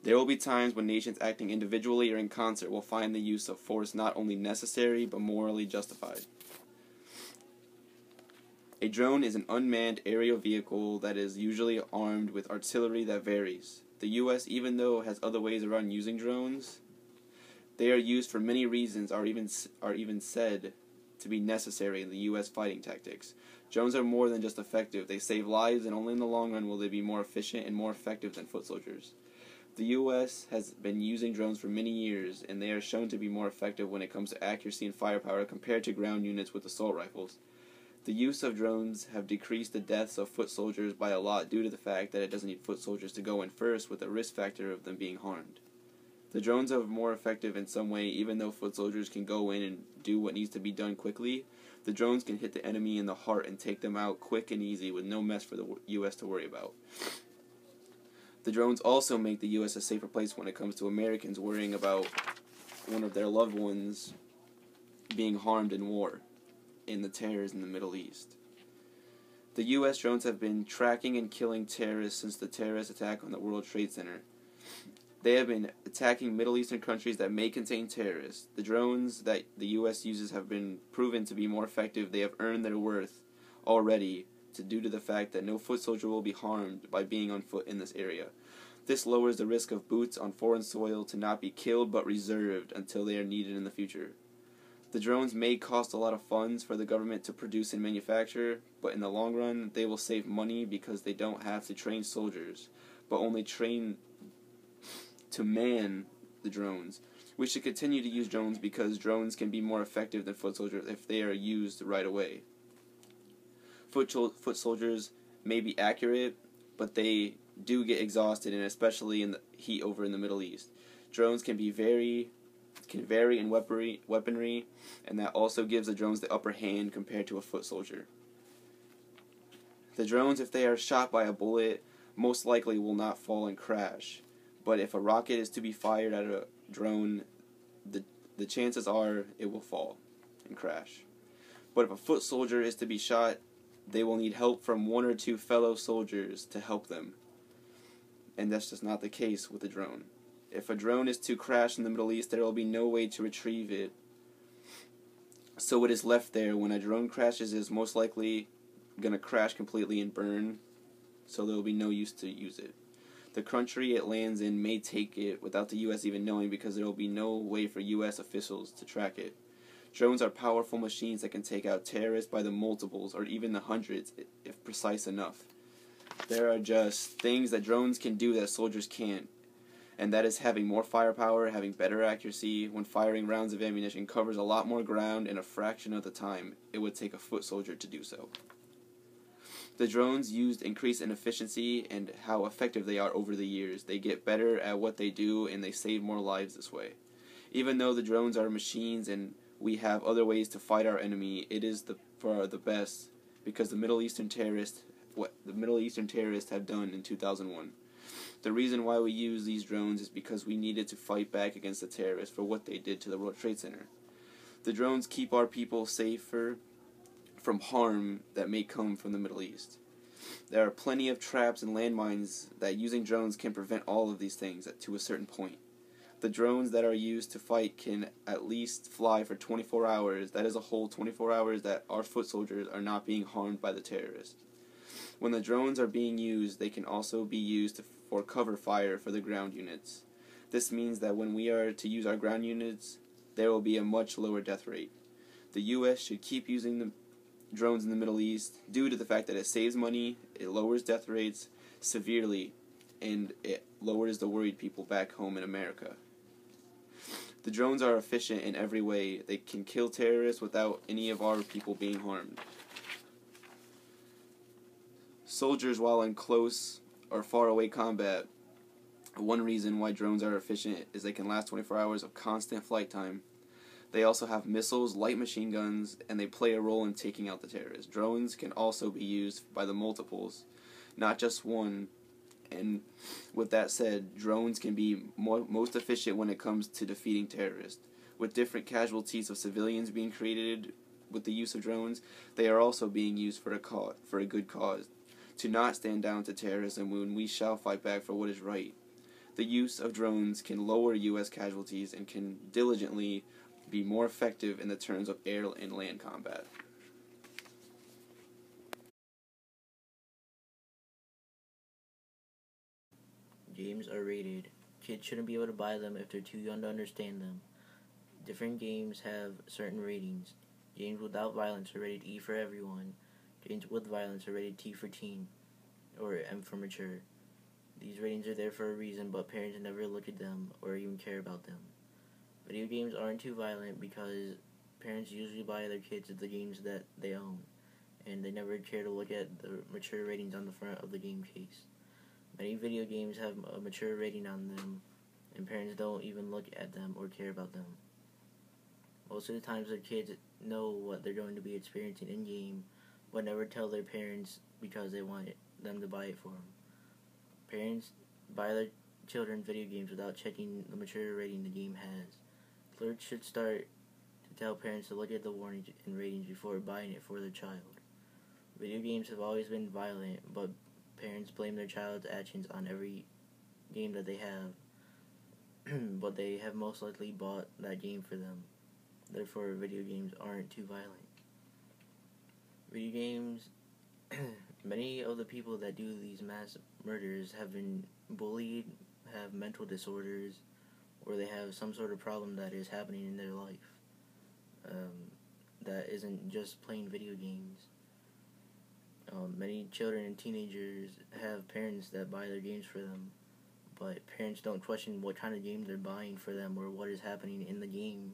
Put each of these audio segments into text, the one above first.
There will be times when nations acting individually or in concert will find the use of force not only necessary but morally justified. A drone is an unmanned aerial vehicle that is usually armed with artillery that varies. The U.S., even though it has other ways around using drones, they are used for many reasons, are even said to be necessary in the U.S. fighting tactics. Drones are more than just effective. They save lives, and only in the long run will they be more efficient and more effective than foot soldiers. The U.S. has been using drones for many years, and they are shown to be more effective when it comes to accuracy and firepower compared to ground units with assault rifles. The use of drones have decreased the deaths of foot soldiers by a lot due to the fact that it doesn't need foot soldiers to go in first with the risk factor of them being harmed. The drones are more effective in some way, even though foot soldiers can go in and do what needs to be done quickly. The drones can hit the enemy in the heart and take them out quick and easy with no mess for the U.S. to worry about. The drones also make the U.S. a safer place when it comes to Americans worrying about one of their loved ones being harmed in war in the terrors in the Middle East. The U.S. drones have been tracking and killing terrorists since the terrorist attack on the World Trade Center. They have been attacking Middle Eastern countries that may contain terrorists. The drones that the U.S. uses have been proven to be more effective. They have earned their worth already due to the fact that no foot soldier will be harmed by being on foot in this area. This lowers the risk of boots on foreign soil to not be killed but reserved until they are needed in the future. The drones may cost a lot of funds for the government to produce and manufacture, but in the long run, they will save money because they don't have to train soldiers, but only train to man the drones. We should continue to use drones because drones can be more effective than foot soldiers if they are used right away. Foot soldiers may be accurate, but they do get exhausted, and especially in the heat over in the Middle East. Drones can vary in weaponry, and that also gives the drones the upper hand compared to a foot soldier. The drones, if they are shot by a bullet, most likely will not fall and crash. But if a rocket is to be fired at a drone, the chances are it will fall and crash. But if a foot soldier is to be shot, they will need help from one or two fellow soldiers to help them. And that's just not the case with a drone. If a drone is to crash in the Middle East, there will be no way to retrieve it. So it is left there. When a drone crashes, it is most likely going to crash completely and burn, so there will be no use to use it. The country it lands in may take it without the U.S. even knowing, because there will be no way for U.S. officials to track it. Drones are powerful machines that can take out terrorists by the multiples or even the hundreds if precise enough. There are just things that drones can do that soldiers can't, and that is having more firepower, having better accuracy. When firing rounds of ammunition covers a lot more ground in a fraction of the time it would take a foot soldier to do so. The drones used increase in efficiency and how effective they are over the years. They get better at what they do, and they save more lives this way. Even though the drones are machines and we have other ways to fight our enemy, it is for the best, because the Middle Eastern terrorists have done in 2001. The reason why we use these drones is because we needed to fight back against the terrorists for what they did to the World Trade Center. The drones keep our people safer from harm that may come from the Middle East. There are plenty of traps and landmines that using drones can prevent all of these things to a certain point. The drones that are used to fight can at least fly for 24 hours. That is a whole 24 hours that our foot soldiers are not being harmed by the terrorists. When the drones are being used, they can also be used for cover fire for the ground units. This means that when we are to use our ground units, there will be a much lower death rate. The U.S. should keep using the drones in the Middle East due to the fact that it saves money, it lowers death rates severely, and it lowers the worried people back home in America. The drones are efficient in every way. They can kill terrorists without any of our people being harmed. Soldiers, while in close or far away combat, one reason why drones are efficient is they can last 24 hours of constant flight time. They also have missiles, light machine guns, and they play a role in taking out the terrorists. Drones can also be used by the multiples, not just one. And with that said, drones can be most efficient when it comes to defeating terrorists. With different casualties of civilians being created with the use of drones, they are also being used for a good cause, to not stand down to terrorism when we shall fight back for what is right. The use of drones can lower U.S. casualties and can diligently be more effective in the terms of air and land combat. Games are rated. Kids shouldn't be able to buy them if they're too young to understand them. Different games have certain ratings. Games without violence are rated E for everyone. Games with violence are rated T for teen, or M for mature. These ratings are there for a reason, but parents never look at them or even care about them. Video games aren't too violent because parents usually buy their kids the games that they own, and they never care to look at the mature ratings on the front of the game case. Many video games have a mature rating on them, and parents don't even look at them or care about them. Most of the times their kids know what they're going to be experiencing in-game, but never tell their parents because they want them to buy it for them. Parents buy their children video games without checking the mature rating the game has. Clerks should start to tell parents to look at the warnings and ratings before buying it for their child. Video games have always been violent, but parents blame their child's actions on every game that they have, but they have most likely bought that game for them. Therefore, video games aren't too violent. Video games, many of the people that do these mass murders have been bullied, have mental disorders, or they have some sort of problem that is happening in their life that isn't just playing video games. Many children and teenagers have parents that buy their games for them, but parents don't question what kind of game they're buying for them or what is happening in the game.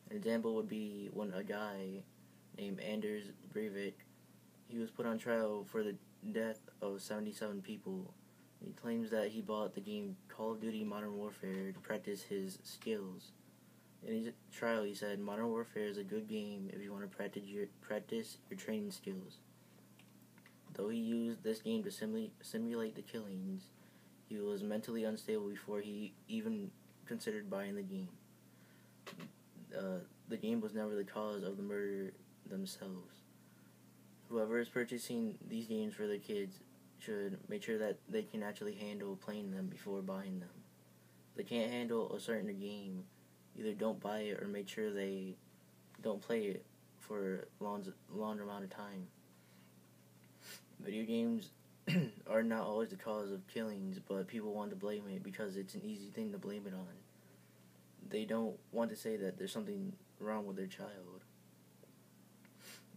An example would be when a guy named Anders Breivik, he was put on trial for the death of 77 people. He claims that he bought the game Call of Duty Modern Warfare to practice his skills. In his trial, he said, "Modern Warfare is a good game if you want to practice your training skills." Though he used this game to simulate the killings, he was mentally unstable before he even considered buying the game. The game was never the cause of the murder themselves. Whoever is purchasing these games for their kids should make sure that they can actually handle playing them before buying them. If they can't handle a certain game, either don't buy it or make sure they don't play it for a longer amount of time. Video games are not always the cause of killings, but people want to blame it because it's an easy thing to blame it on. They don't want to say that there's something wrong with their child.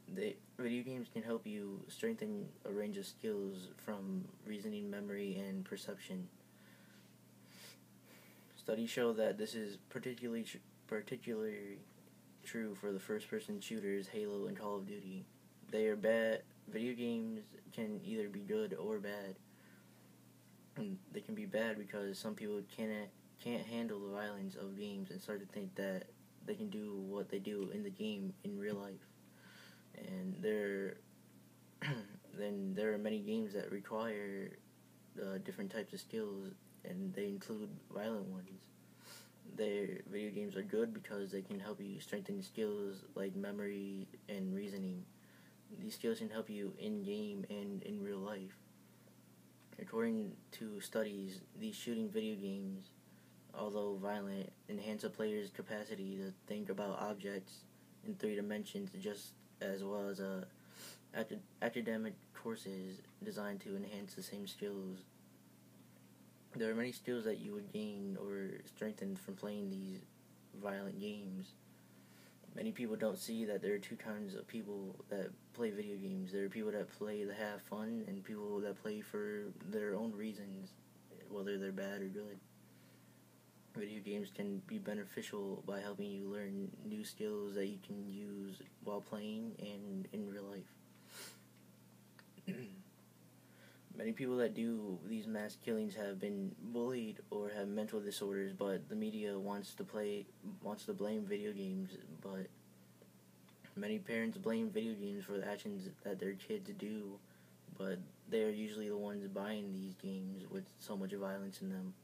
Video games can help you strengthen a range of skills from reasoning, memory, and perception. Studies show that this is particularly true for the first-person shooters Halo and Call of Duty. They are bad. Video games can either be good or bad. And they can be bad because some people can't handle the violence of games and start to think that they can do what they do in the game in real life. And there are many games that require different types of skills, and they include violent ones. Video games are good because they can help you strengthen skills like memory and reasoning. These skills can help you in-game and in real life. According to studies, these shooting video games, although violent, enhance a player's capacity to think about objects in 3 dimensions just as well as academic courses designed to enhance the same skills. There are many skills that you would gain or strengthen from playing these violent games. Many people don't see that there are 2 kinds of people that play video games. There are people that play to have fun and people that play for their own reasons, whether they're bad or good. Video games can be beneficial by helping you learn new skills that you can use while playing and in real life. Many people that do these mass killings have been bullied or have mental disorders, but the media wants to blame video games. But many parents blame video games for the actions that their kids do, but they are usually the ones buying these games with so much violence in them.